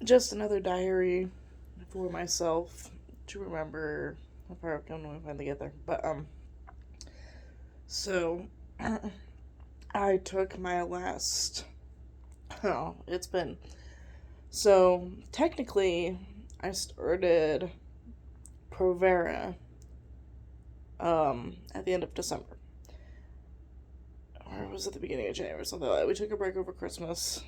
just another diary for myself to remember. I probably don't know if I get there, but so I took my last. Oh, it's been so technically I started Provera at the end of December, or it was at the beginning of January or something like that. We took a break over Christmas,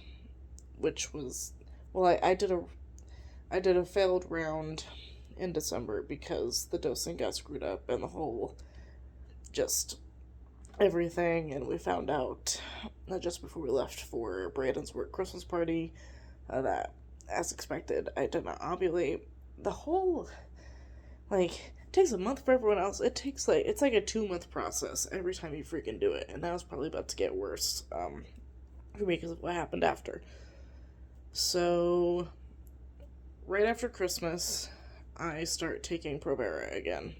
which was well, I did a failed round in December because the dosing got screwed up and the whole just everything, and we found out just before we left for Braden's work Christmas party that, as expected, I did not ovulate. The whole like it takes a month for everyone else. It's like a 2 month process every time you freaking do it, and that was probably about to get worse for me because of what happened after. So right after Christmas, I start taking Provera again.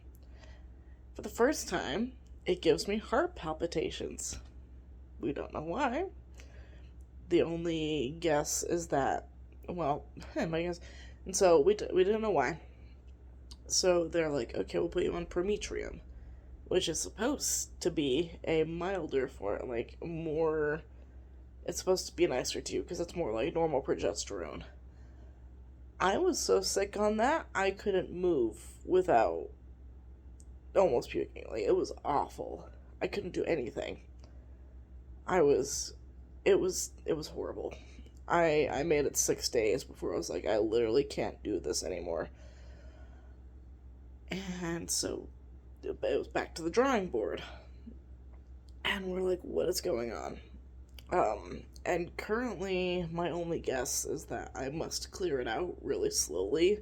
For the first time, it gives me heart palpitations. We don't know why. The only guess is that, well, my guess. And so we didn't know why. So they're like, okay, we'll put you on Prometrium, which is supposed to be a milder form, like more. It's supposed to be nicer to you because it's more like normal progesterone. I was so sick on that I couldn't move without almost puking. Like it was awful. I couldn't do anything. I was it was horrible. I made it 6 days before I was like, I literally can't do this anymore. And so it was back to the drawing board. And we're like, what is going on? And currently my only guess is that I must clear it out really slowly.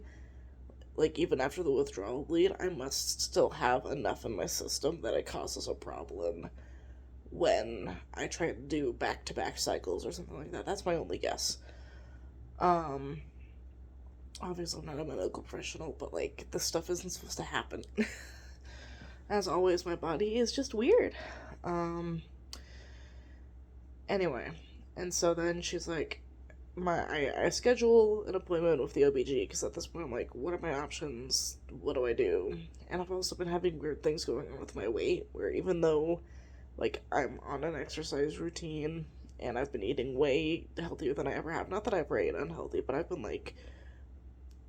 Like even after the withdrawal bleed, I must still have enough in my system that it causes a problem when I try to do back to back cycles or something like that. That's my only guess. Um, Obviously, I'm not a medical professional, but like, this stuff isn't supposed to happen. As always, my body is just weird. Um, anyway, and so then she's like, I schedule an appointment with the OBG because at this point I'm like, what are my options? What do I do? And I've also been having weird things going on with my weight, where even though like I'm on an exercise routine and I've been eating way healthier than I ever have. Not that I've ever ate unhealthy, but I've been like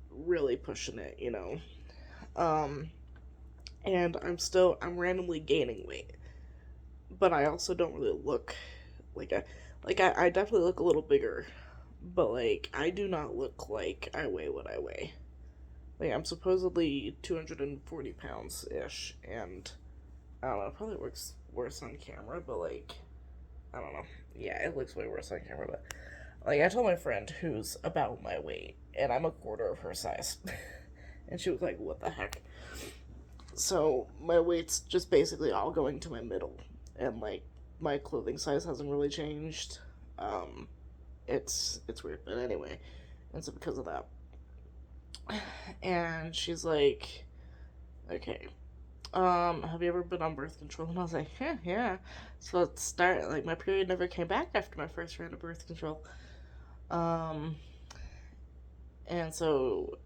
really pushing it, you know. Um, and I'm randomly gaining weight, but I also don't really look like I definitely look a little bigger, but like I do not look like I weigh what I weigh. Like I'm supposedly 240 pounds ish, and I don't know, it probably looks worse on camera, but like I don't know. Yeah, it looks way worse on camera, but like I told my friend who's about my weight, and I'm a quarter of her size, and she was like, "What the heck?" So my weight's just basically all going to my middle, and like my clothing size hasn't really changed. Um, it's weird, but anyway, and so because of that, and she's like, "Okay, have you ever been on birth control?" And I was like, yeah, yeah. So let's start. Like, my period never came back after my first round of birth control. Um, and so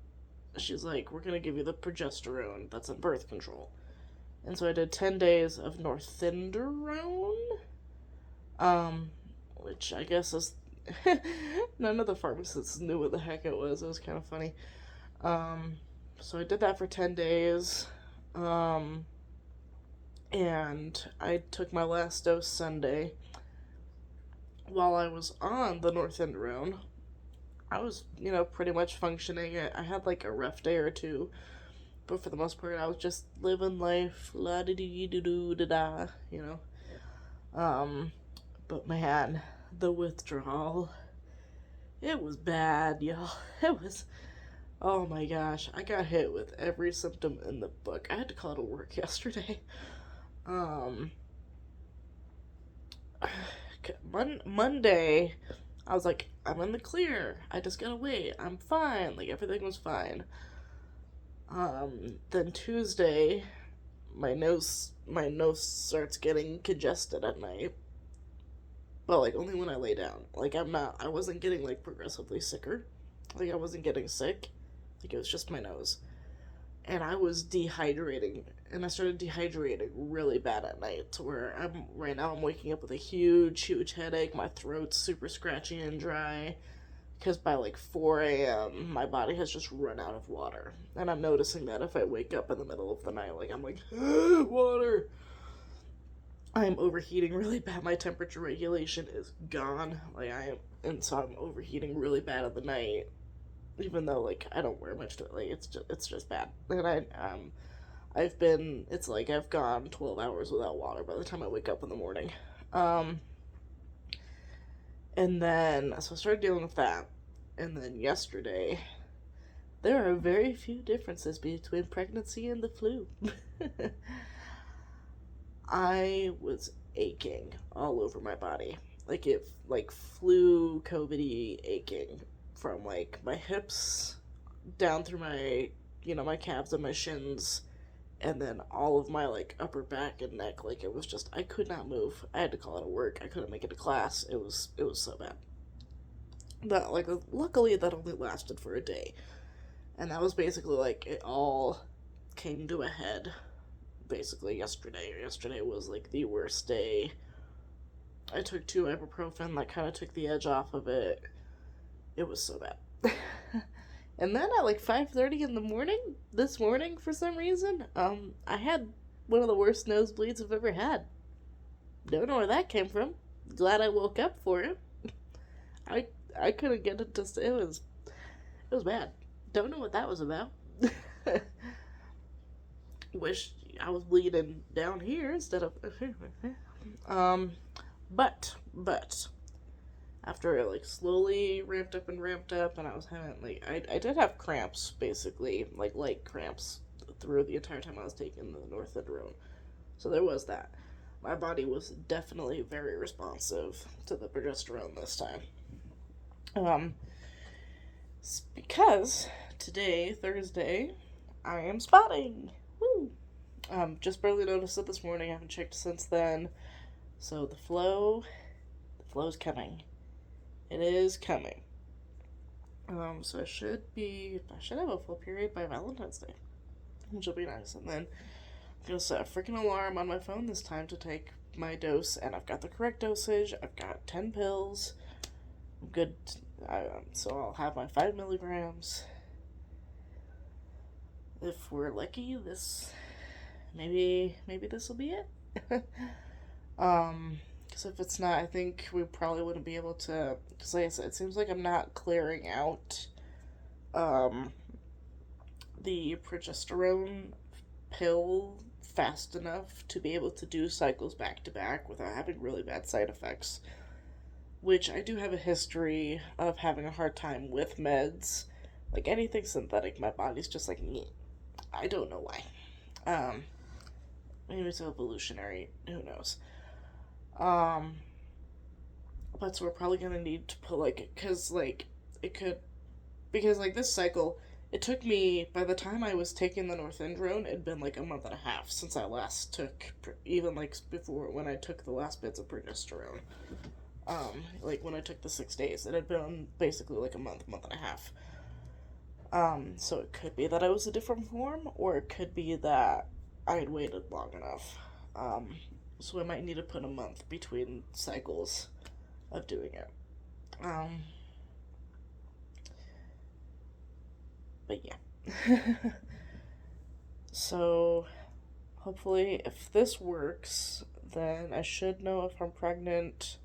she's like, we're gonna give you the progesterone that's in birth control. And so I did 10 days of northenderone, um, which I guess is. None of the pharmacists knew what the heck it was. It was kind of funny. Um, so I did that for 10 days. Um, and I took my last dose Sunday. While I was on the northenderone, I was, pretty much functioning. I had like a rough day or two, but for the most part, I was just living life, la di dee doo doo da da, you know. Um, but man, the withdrawal, it was bad, y'all. It was, oh my gosh, I got hit with every symptom in the book. I had to call to work yesterday. Um, Monday, I was like, I'm in the clear. I just gotta wait. I'm fine. Like everything was fine. Then Tuesday, my nose starts getting congested at night, but like only when I lay down. Like I wasn't getting like progressively sicker. Like, I wasn't getting sick. Like, it was just my nose. And I was dehydrating. And I started dehydrating really bad at night, to where right now I'm waking up with a huge headache. My throat's super scratchy and dry. Because by like 4 a.m., my body has just run out of water. And I'm noticing that if I wake up in the middle of the night, like, I'm like, water. I'm overheating really bad. My temperature regulation is gone. Like, and so I'm overheating really bad at the night. Even though, like, I don't wear much to it. Like, it's just bad. And it's like I've gone 12 hours without water by the time I wake up in the morning. And then, so I started dealing with that. And then yesterday, there are very few differences between pregnancy and the flu. I was aching all over my body. Like flu, COVID-y aching from, like, my hips down through my, my calves and my shins, and then all of my, like, upper back and neck. Like, it was just, I could not move. I had to call out of work. I couldn't make it to class. It was so bad. That, like, luckily that only lasted for a day. And that was basically, like, it all came to a head basically yesterday. Yesterday was, like, the worst day. I took 2 ibuprofen. That kind of took the edge off of it. It was so bad. And then at like 5:30 in the morning, this morning, for some reason, I had one of the worst nosebleeds I've ever had. Don't know where that came from. Glad I woke up for it. I couldn't get it to. It was bad. Don't know what that was about. Wish I was bleeding down here instead of. But after it, like, slowly ramped up, and I was having, like, I did have cramps, basically, like, light cramps through the entire time I was taking the Northindrone. So there was that. My body was definitely very responsive to the progesterone this time. Because today, Thursday, I am spotting. Woo! Just barely noticed it this morning. I haven't checked since then. So the flow's coming. It is coming. So I should have a full period by Valentine's Day, which will be nice. And then I'm gonna set a freaking alarm on my phone this time to take my dose, and I've got the correct dosage. I've got 10 pills. I'm good. So I'll have my 5 milligrams. If we're lucky, maybe this will be it. Because if it's not, I think we probably wouldn't be able to, because like I said, it seems like I'm not clearing out the progesterone pill fast enough to be able to do cycles back to back without having really bad side effects, which I do have a history of having a hard time with meds. Like, anything synthetic, my body's just like, meh. I don't know why. Maybe it's evolutionary, who knows. But so we're probably gonna need to put, like, because this cycle, it took me, by the time I was taking the Northindrone, it'd been like a month and a half since I last took, even like before, when I took the last bits of progesterone. Like when I took the 6 days, it had been basically like a month and a half. So it could be that I was a different form, or it could be that I had waited long enough. So I might need to put a month between cycles of doing it. But yeah. So hopefully, if this works, then I should know if I'm pregnant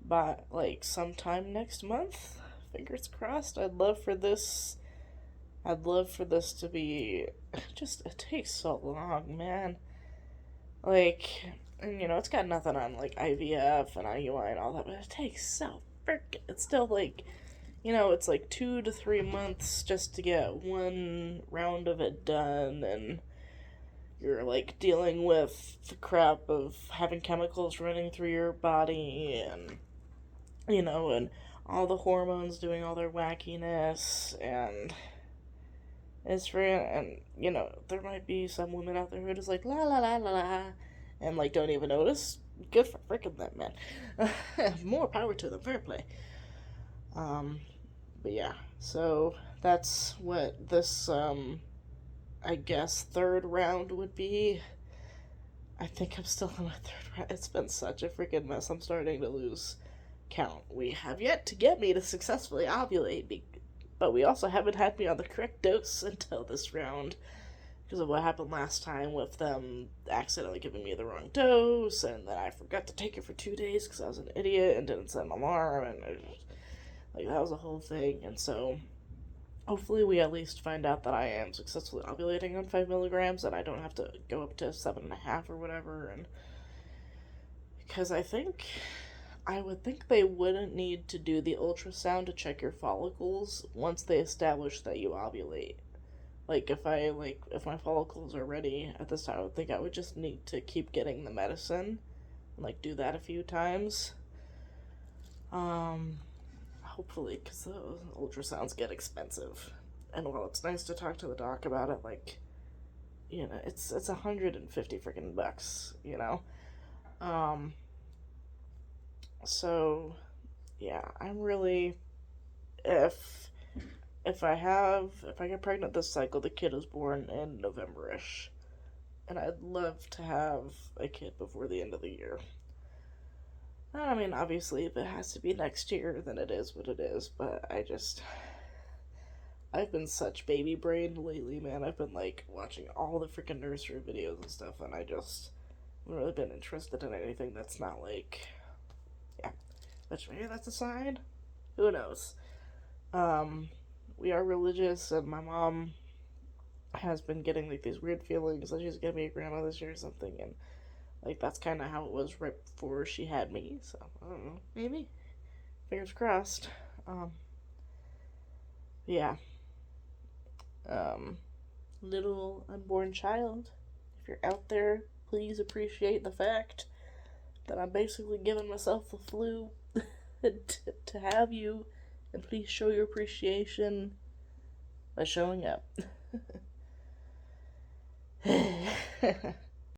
by, like, sometime next month. Fingers crossed. I'd love for this to be, it takes so long, man. Like, and it's got nothing on, like, IVF and IUI and all that, but it takes so frickin', it's still, like, it's like 2 to 3 months just to get one round of it done, and you're, like, dealing with the crap of having chemicals running through your body, and, and all the hormones doing all their wackiness, and it's and, there might be some women out there who are just like, la la la la la, and, like, don't even notice. Good for frickin' them, man. More power to them, fair play. But yeah, so that's what this, I guess, third round would be. I think I'm still on my third round. It's been such a freaking mess. I'm starting to lose count. We have yet to get me to successfully ovulate, but we also haven't had me on the correct dose until this round because of what happened last time with them accidentally giving me the wrong dose, and then I forgot to take it for 2 days because I was an idiot and didn't set an alarm, and like that was a whole thing. And so hopefully we at least find out that I am successfully ovulating on 5 milligrams and I don't have to go up to 7.5 or whatever. And because I would think they wouldn't need to do the ultrasound to check your follicles once they establish that you ovulate. Like if my follicles are ready at this time, I would think I would just need to keep getting the medicine and like do that a few times. Hopefully, because those ultrasounds get expensive. And while it's nice to talk to the doc about it, like, it's 150 freaking bucks, So, yeah, I'm really, if if I get pregnant this cycle, the kid is born in November-ish. And I'd love to have a kid before the end of the year. I mean, obviously, if it has to be next year, then it is what it is. But I've been such baby brained lately, man. I've been like watching all the freaking nursery videos and stuff, and I just haven't really been interested in anything that's not like, yeah. Which maybe that's a sign. Who knows? We are religious, and my mom has been getting like these weird feelings that she's gonna be a grandma this year or something, and like that's kind of how it was right before she had me. So I don't know, maybe. Fingers crossed. Yeah. Um, Little unborn child, if you're out there, please appreciate the fact that I'm basically giving myself the flu to have you, and please show your appreciation by showing up.